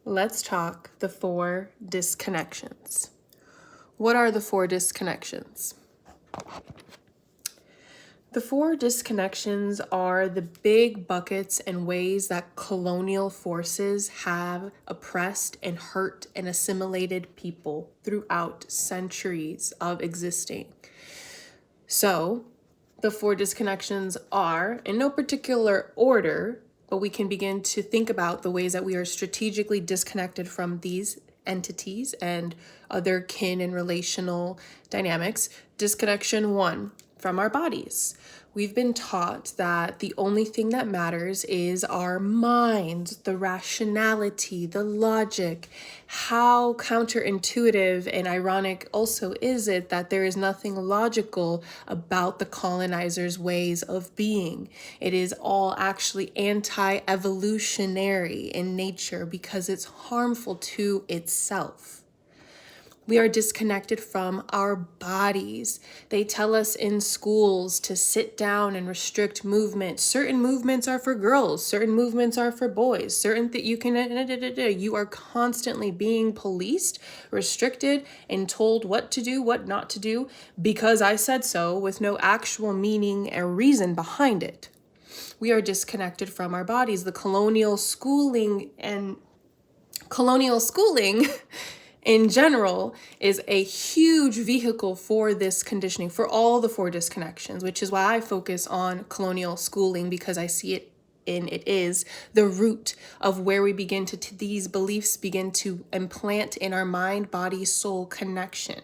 Let's talk the 4 disconnections. What are the 4 disconnections? The 4 disconnections are the big buckets and ways that colonial forces have oppressed and hurt and assimilated people throughout centuries of existing. So, the 4 disconnections are, in no particular order, but we can begin to think about the ways that we are strategically disconnected from these entities and other kin and relational dynamics. Disconnection 1, from our bodies. We've been taught that the only thing that matters is our minds, the rationality, the logic. How counterintuitive and ironic also is it that there is nothing logical about the colonizers' ways of being. It is all actually anti-evolutionary in nature because it's harmful to itself. We are disconnected from our bodies. They tell us in schools to sit down and restrict movement. Certain movements are for girls, certain movements are for boys, certain that you are constantly being policed, restricted, and told what to do, what not to do, because I said so, with no actual meaning or reason behind it. We are disconnected from our bodies. The colonial schooling in general is a huge vehicle for this conditioning, for all the 4 disconnections, which is why I focus on colonial schooling, because I see it is the root of where we begin to these beliefs begin to implant in our mind, body, soul connection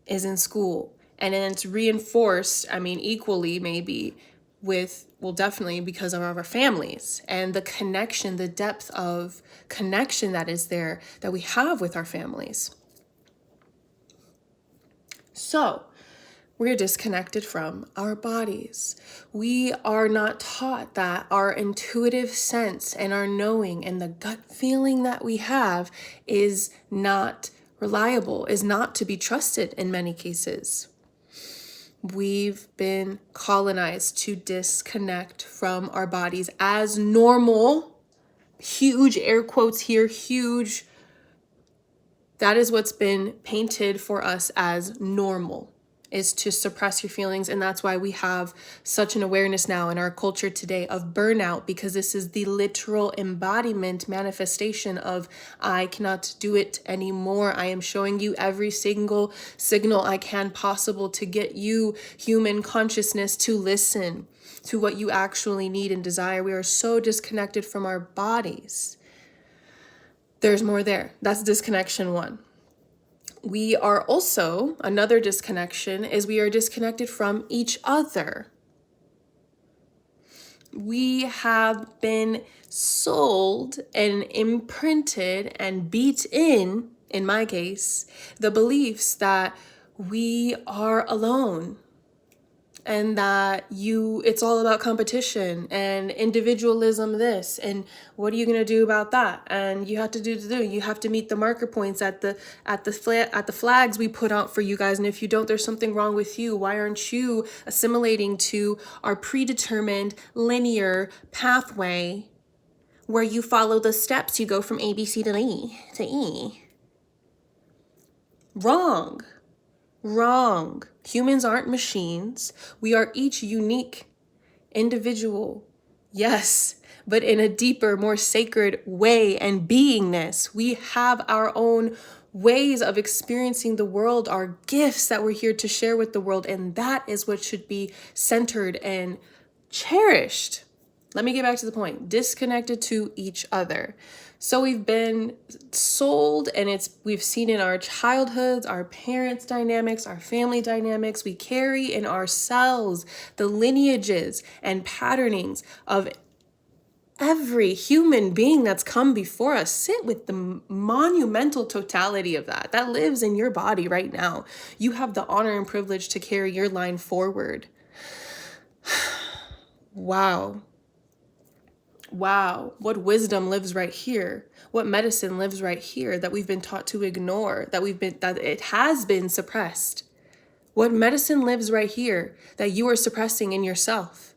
is in school. And then it's reinforced, equally maybe definitely because of our families and the connection, the depth of connection that is there that we have with our families. So we're disconnected from our bodies. We are not taught that our intuitive sense and our knowing and the gut feeling that we have is not reliable, is not to be trusted in many cases. We've been colonized to disconnect from our bodies as normal. Huge air quotes here, huge. That is what's been painted for us as normal, is to suppress your feelings. And that's why we have such an awareness now in our culture today of burnout, because this is the literal embodiment manifestation of I cannot do it anymore. I am showing you every single signal I can possible to get you, human consciousness, to listen to what you actually need and desire. We are so disconnected from our bodies. There's more there. That's disconnection 1. We are also, another disconnection is we are disconnected from each other. We have been sold and imprinted and beat in my case, the beliefs that we are alone and that it's all about competition and individualism this, and what are you going to do about that? And you have to meet the marker points at the flags we put out for you guys, and if you don't, there's something wrong with you. Why aren't you assimilating to our predetermined linear pathway where you follow the steps, you go from A, B, C to E? Wrong. Humans aren't machines. We are each unique individual. Yes, but in a deeper, more sacred way and beingness. We have our own ways of experiencing the world, our gifts that we're here to share with the world. And that is what should be centered and cherished. Let me get back to the point. Disconnected to each other. So we've been sold, and we've seen in our childhoods, our parents' dynamics, our family dynamics. We carry in ourselves the lineages and patternings of every human being that's come before us. Sit with the monumental totality of that lives in your body right now. You have the honor and privilege to carry your line forward. Wow, what wisdom lives right here. What medicine lives right here that we've been taught to ignore, that it has been suppressed. What medicine lives right here that you are suppressing in yourself.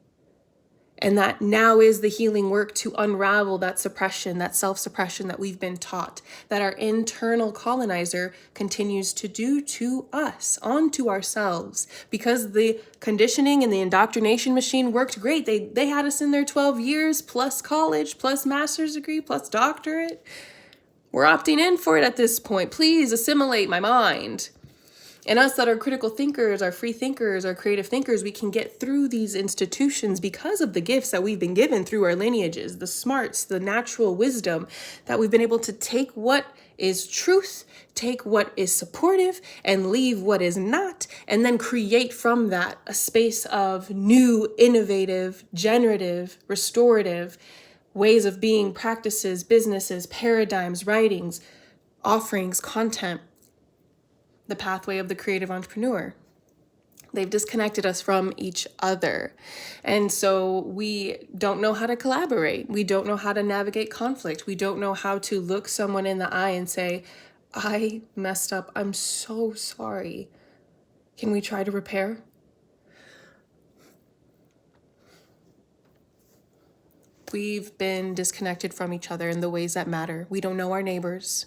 And that now is the healing work to unravel that suppression, that self-suppression that we've been taught, that our internal colonizer continues to do to us, onto ourselves. Because the conditioning and the indoctrination machine worked great. They had us in there 12 years, plus college, plus master's degree, plus doctorate. We're opting in for it at this point. Please assimilate my mind. And us that are critical thinkers, our free thinkers, our creative thinkers, we can get through these institutions because of the gifts that we've been given through our lineages, the smarts, the natural wisdom, that we've been able to take what is truth, take what is supportive, and leave what is not, and then create from that a space of new, innovative, generative, restorative ways of being, practices, businesses, paradigms, writings, offerings, content. The pathway of the creative entrepreneur. They've disconnected us from each other. And so we don't know how to collaborate. We don't know how to navigate conflict. We don't know how to look someone in the eye and say, I messed up. I'm so sorry. Can we try to repair? We've been disconnected from each other in the ways that matter. We don't know our neighbors.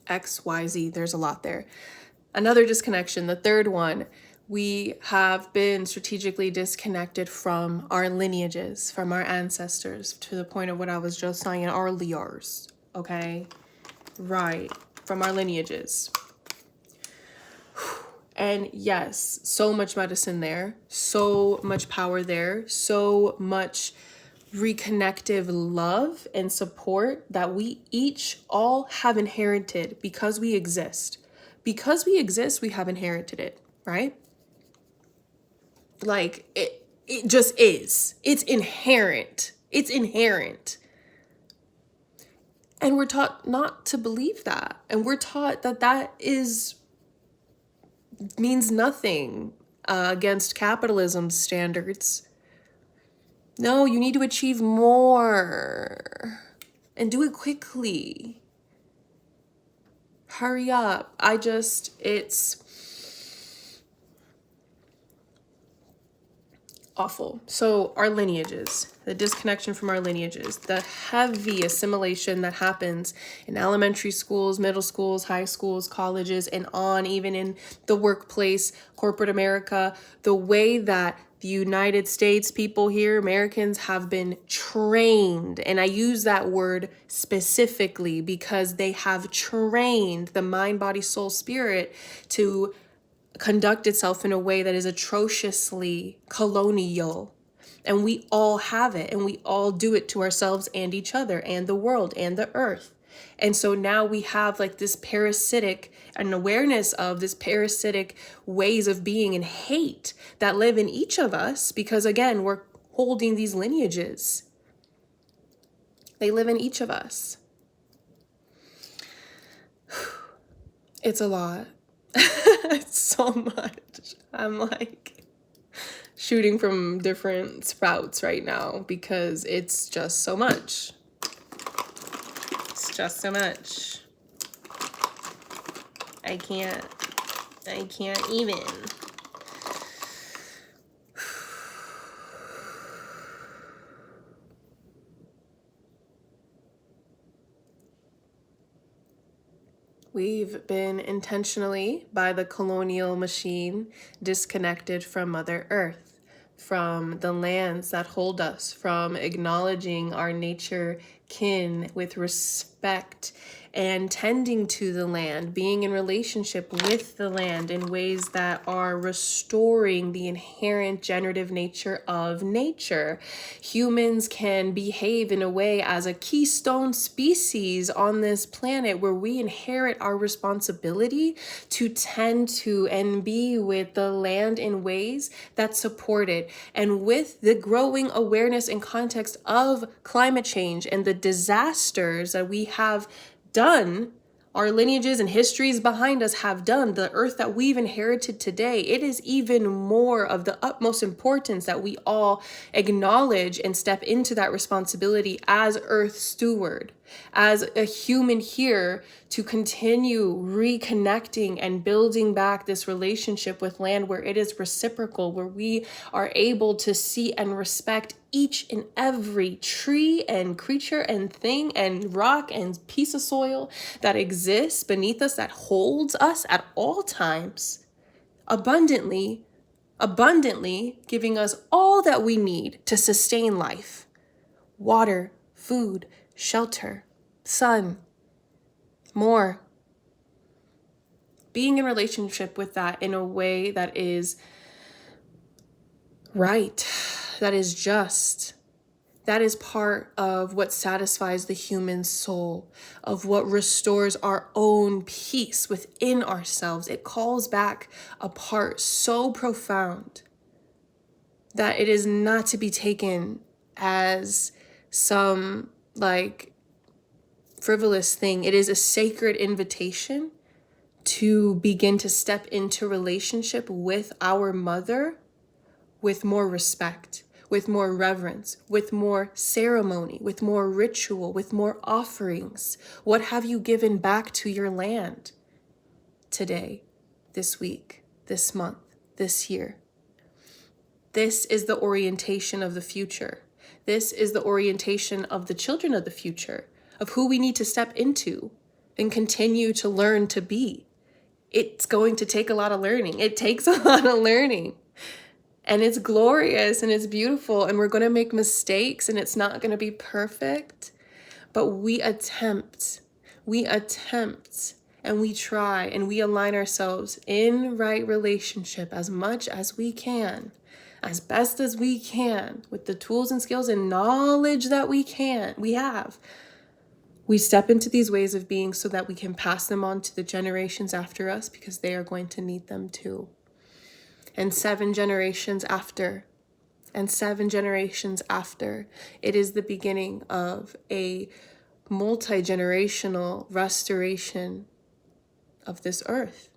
X, Y, Z, there's a lot there. Another disconnection, the third one, we have been strategically disconnected from our lineages, from our ancestors, to the point of what I was just saying, our liars, okay? Right, from our lineages. And yes, so much medicine there, so much power there, so much reconnective love and support that we each all have inherited because we exist. Because we exist, we have inherited it, right? Like it just is. It's inherent. It's inherent. And we're taught not to believe that. And we're taught that that means nothing against capitalism's standards. No, you need to achieve more and do it quickly. Hurry up. It's awful. So our lineages, the disconnection from our lineages, the heavy assimilation that happens in elementary schools, middle schools, high schools, colleges, and on, even in the workplace, corporate America, the way that the United States people here, Americans, have been trained. And I use that word specifically because they have trained the mind, body, soul, spirit to conduct itself in a way that is atrociously colonial. And we all have it, and we all do it to ourselves and each other and the world and the earth. And so now we have like this parasitic, an awareness of this parasitic ways of being and hate that live in each of us because, again, we're holding these lineages. They live in each of us. It's a lot. It's so much. I'm like shooting from different sprouts right now because it's just so much. It's just so much. I can't even. We've been intentionally, by the colonial machine, disconnected from Mother Earth, from the lands that hold us, from acknowledging our nature kin with respect and tending to the land, being in relationship with the land in ways that are restoring the inherent generative nature of nature. Humans can behave in a way as a keystone species on this planet where we inherit our responsibility to tend to and be with the land in ways that support it. And with the growing awareness and context of climate change and the disasters that we have done our lineages and histories behind us have done, the earth that we've inherited today, it is even more of the utmost importance that we all acknowledge and step into that responsibility as earth steward, as a human here, to continue reconnecting and building back this relationship with land where it is reciprocal, where we are able to see and respect each and every tree and creature and thing and rock and piece of soil that exists beneath us, that holds us at all times, abundantly giving us all that we need to sustain life: water, food, shelter, sun, more. Being in relationship with that in a way that is right, that is just, that is part of what satisfies the human soul, of what restores our own peace within ourselves. It calls back a part so profound that it is not to be taken as some frivolous thing. It is a sacred invitation to begin to step into relationship with our mother with more respect, with more reverence, with more ceremony, with more ritual, with more offerings. What have you given back to your land today, this week, this month, this year? This is the orientation of the future. This is the orientation of the children of the future, of who we need to step into and continue to learn to be. It's going to take a lot of learning. It takes a lot of learning. And it's glorious and it's beautiful, and we're going to make mistakes and it's not going to be perfect, but we attempt, and we try, and we align ourselves in right relationship as much as we can, as best as we can, with the tools and skills and knowledge that we have. We step into these ways of being so that we can pass them on to the generations after us, because they are going to need them too. And 7 generations after, and 7 generations after, it is the beginning of a multi-generational restoration of this earth,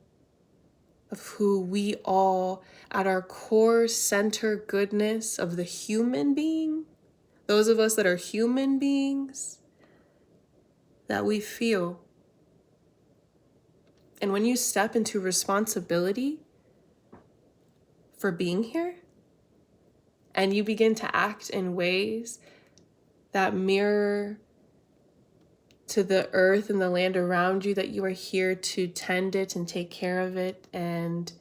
of who we all, at our core center goodness of the human being, those of us that are human beings, that we feel. And when you step into responsibility for being here, and you begin to act in ways that mirror to the earth and the land around you, that you are here to tend it and take care of it and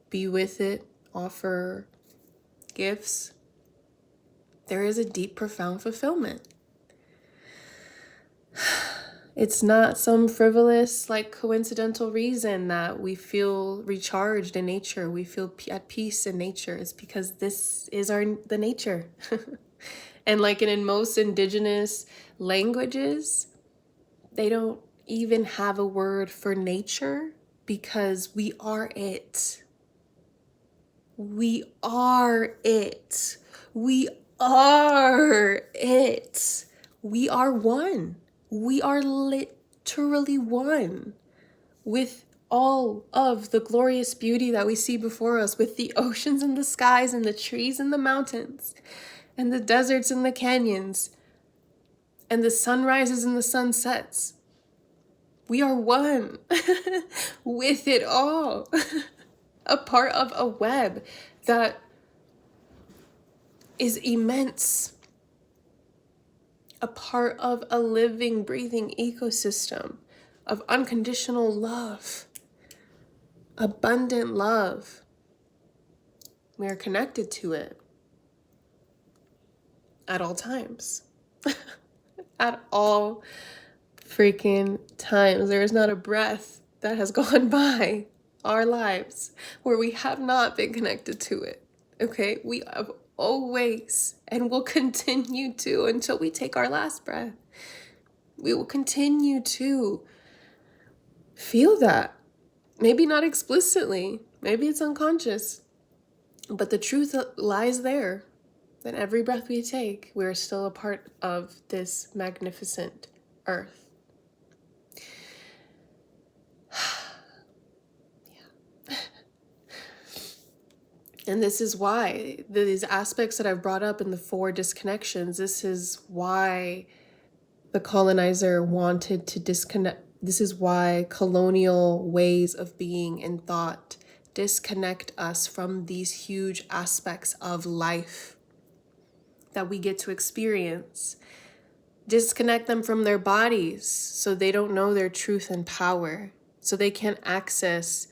be with it, offer gifts, there is a deep, profound fulfillment. It's not some frivolous, coincidental reason that we feel recharged in nature. We feel at peace in nature. It's because this is the nature. And in most indigenous languages, they don't even have a word for nature, because we are it. We are it. We are it. We are one. We are literally one with all of the glorious beauty that we see before us, with the oceans and the skies and the trees and the mountains and the deserts and the canyons and the sunrises and the sunsets. We are one with it all, a part of a web that is immense, a part of a living, breathing ecosystem of unconditional love, abundant love. We are connected to it at all times. At all freaking times. There is not a breath that has gone by our lives where we have not been connected to it. Okay? We have always, and will continue to until we take our last breath. We will continue to feel that. Maybe not explicitly, maybe it's unconscious, but the truth lies there, that every breath we take, we're still a part of this magnificent earth. And this is why these aspects that I've brought up in the 4 disconnections, this is why the colonizer wanted to disconnect. This is why colonial ways of being and thought disconnect us from these huge aspects of life that we get to experience. Disconnect them from their bodies so they don't know their truth and power, so they can't access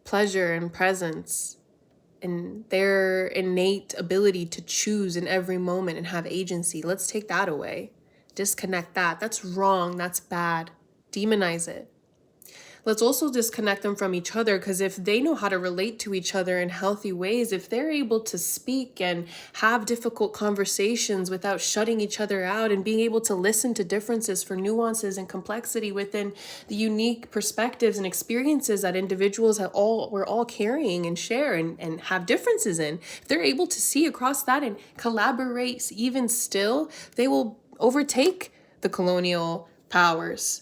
pleasure and presence and their innate ability to choose in every moment and have agency. Let's take that away. Disconnect that. That's wrong. That's bad. Demonize it. Let's also disconnect them from each other, because if they know how to relate to each other in healthy ways, if they're able to speak and have difficult conversations without shutting each other out and being able to listen to differences for nuances and complexity within the unique perspectives and experiences that individuals we're all carrying and share and have differences in, if they're able to see across that and collaborate even still, they will overtake the colonial powers.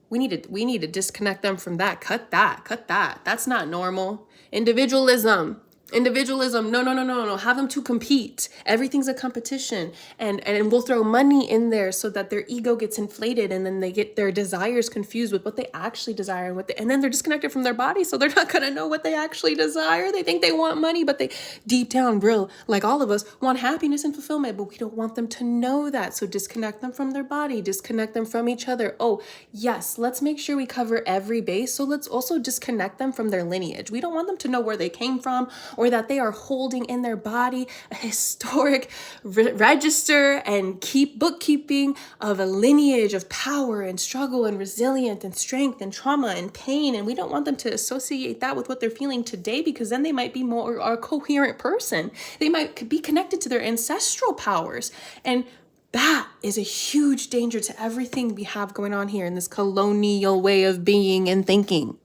We need to disconnect them from that. Cut that. That's not normal. Individualism. No. Have them to compete. Everything's a competition. And we'll throw money in there so that their ego gets inflated, and then they get their desires confused with what they actually desire and then they're disconnected from their body, so they're not gonna know what they actually desire. They think they want money, but they deep down, real, like all of us, want happiness and fulfillment, but we don't want them to know that. So disconnect them from their body, disconnect them from each other. Oh, yes, let's make sure we cover every base. So let's also disconnect them from their lineage. We don't want them to know where they came from, or that they are holding in their body a historic register and bookkeeping of a lineage of power and struggle and resilience and strength and trauma and pain. And we don't want them to associate that with what they're feeling today, because then they might be more a coherent person. They might be connected to their ancestral powers. And that is a huge danger to everything we have going on here in this colonial way of being and thinking.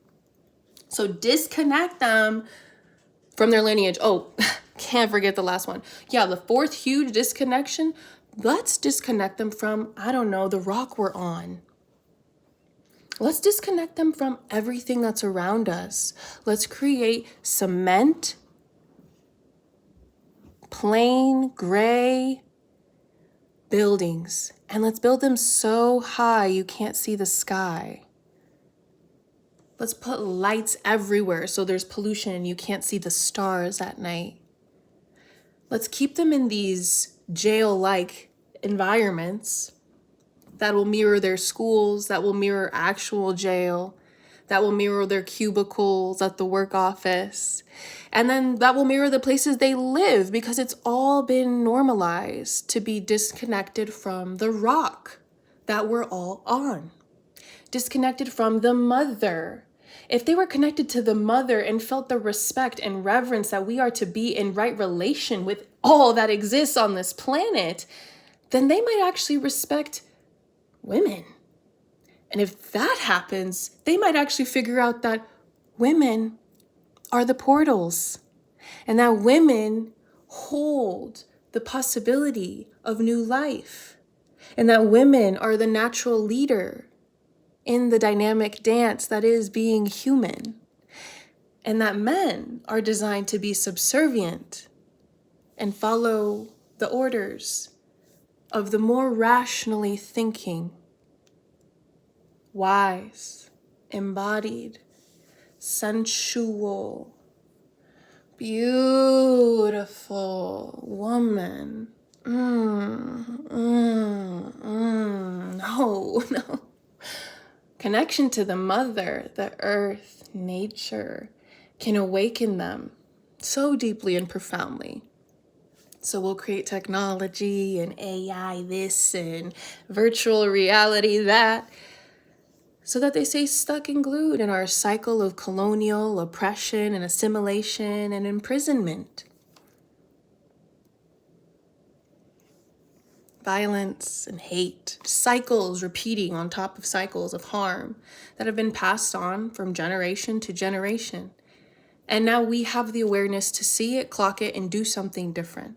So disconnect them from their lineage. Oh, can't forget the last one. Yeah, the 4th huge disconnection. Let's disconnect them from, I don't know, the rock we're on. Let's disconnect them from everything that's around us. Let's create cement, plain, gray buildings. And let's build them so high you can't see the sky. Let's put lights everywhere so there's pollution and you can't see the stars at night. Let's keep them in these jail-like environments that will mirror their schools, that will mirror actual jail, that will mirror their cubicles at the work office, and then that will mirror the places they live, because it's all been normalized to be disconnected from the rock that we're all on, disconnected from the mother. If they were connected to the mother and felt the respect and reverence that we are to be in right relation with all that exists on this planet, then they might actually respect women. And if that happens, they might actually figure out that women are the portals, and that women hold the possibility of new life, and that women are the natural leader in the dynamic dance that is being human, and that men are designed to be subservient and follow the orders of the more rationally thinking, wise, embodied, sensual, beautiful woman. No. Connection to the mother, the earth, nature can awaken them so deeply and profoundly. So we'll create technology and AI this and virtual reality that, so that they stay stuck and glued in our cycle of colonial oppression and assimilation and imprisonment. Violence and hate, cycles repeating on top of cycles of harm that have been passed on from generation to generation. And now we have the awareness to see it, clock it, and do something different.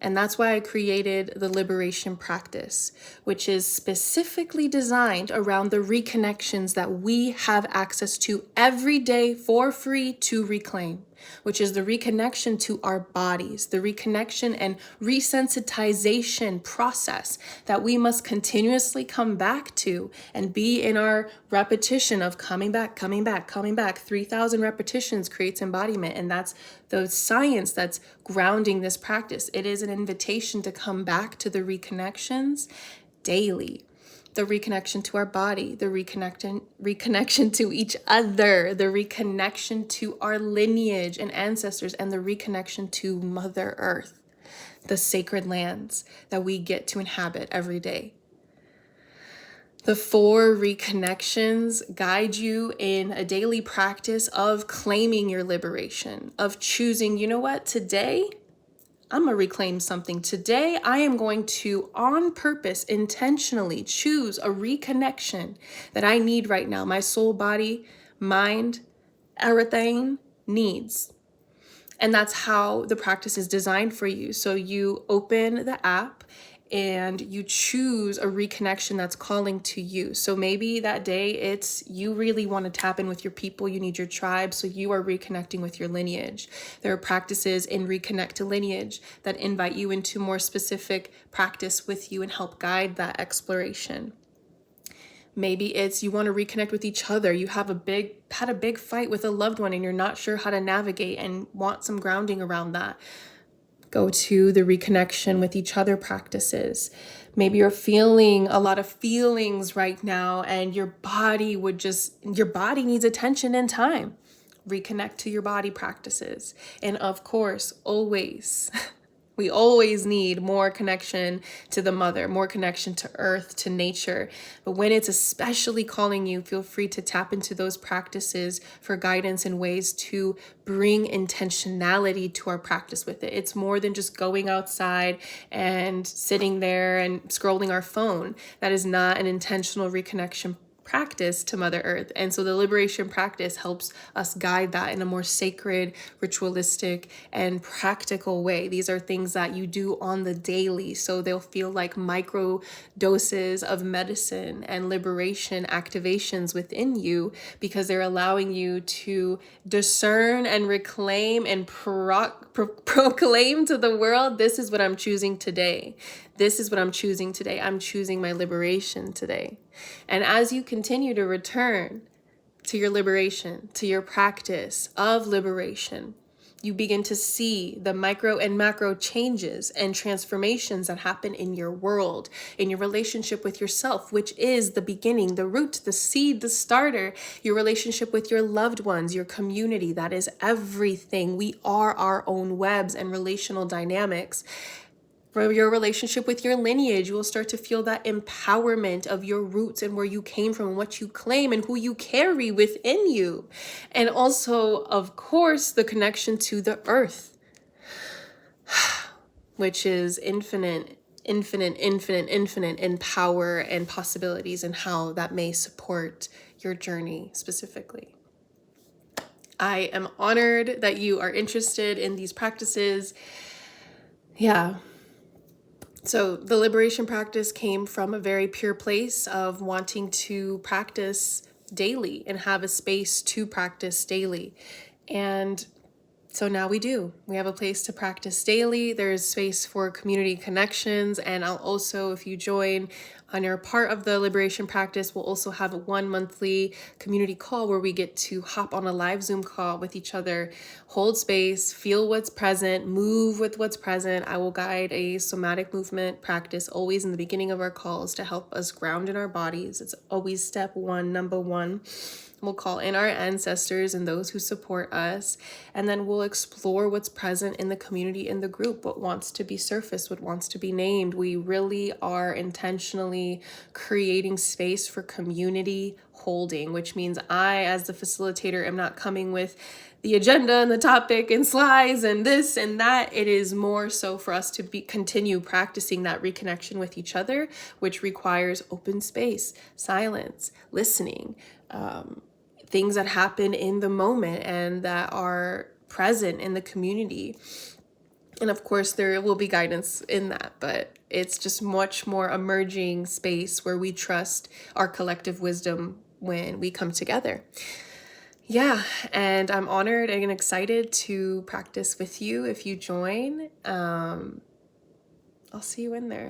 And that's why I created the liberation practice, which is specifically designed around the reconnections that we have access to every day for free to reclaim. which is the reconnection to our bodies, the reconnection and resensitization process that we must continuously come back to and be in our repetition of coming back, coming back, coming back. 3,000 repetitions creates embodiment, and that's the science that's grounding this practice. It is an invitation to come back to the reconnections daily. The reconnection to our body, the reconnection to each other, the reconnection to our lineage and ancestors, and the reconnection to Mother Earth, the sacred lands that we get to inhabit every day. The 4 reconnections guide you in a daily practice of claiming your liberation, of choosing, you know what, today I'm going to reclaim something. Today, I am going to, on purpose, intentionally choose a reconnection that I need right now. My soul, body, mind, everything needs. And that's how the practice is designed for you. So you open the app and you choose a reconnection that's calling to you. So maybe that day it's you really want to tap in with your people, you need your tribe, so you are reconnecting with your lineage. There are practices in Reconnect to Lineage that invite you into more specific practice with you and help guide that exploration. Maybe it's you want to reconnect with each other. You have had a big fight with a loved one and you're not sure how to navigate and want some grounding around that. Go to the reconnection with each other practices. Maybe you're feeling a lot of feelings right now and your body needs attention and time. Reconnect to your body practices. And of course, we always need more connection to the mother, more connection to earth, to nature. But when it's especially calling you, feel free to tap into those practices for guidance and ways to bring intentionality to our practice with it. It's more than just going outside and sitting there and scrolling our phone. That is not an intentional reconnection practice to Mother Earth. And so the liberation practice helps us guide that in a more sacred, ritualistic, and practical way. These are things that you do on the daily, so they'll feel like micro doses of medicine and liberation activations within you, because they're allowing you to discern and reclaim and proclaim to the world, this is what I'm choosing today. This is what I'm choosing today. I'm choosing my liberation today. And as you continue to return to your liberation, to your practice of liberation, you begin to see the micro and macro changes and transformations that happen in your world, in your relationship with yourself, which is the beginning, the root, the seed, the starter, your relationship with your loved ones, your community. That is everything. We are our own webs and relational dynamics. For your relationship with your lineage, you will start to feel that empowerment of your roots and where you came from and what you claim and who you carry within you. And also, of course, the connection to the earth, which is infinite in power and possibilities, and how that may support your journey specifically. I am honored that you are interested in these practices. Yeah. So the liberation practice came from a very pure place of wanting to practice daily and have a space to practice daily. And so now we do. We have a place to practice daily. There's space for community connections. And I'll also, if you join on your part of the liberation practice, we'll also have 1 monthly community call where we get to hop on a live Zoom call with each other, hold space, feel what's present, move with what's present. I will guide a somatic movement practice always in the beginning of our calls to help us ground in our bodies. It's always step 1, number 1. We'll call in our ancestors and those who support us, and then we'll explore what's present in the community, in the group, what wants to be surfaced, what wants to be named. We really are intentionally creating space for community holding, which means I, as the facilitator, am not coming with the agenda and the topic and slides and this and that. It is more so for us to continue practicing that reconnection with each other, which requires open space, silence, listening, things that happen in the moment and that are present in the community. And of course, there will be guidance in that, but it's just much more emerging space where we trust our collective wisdom when we come together. Yeah, and I'm honored and excited to practice with you if you join. I'll see you in there.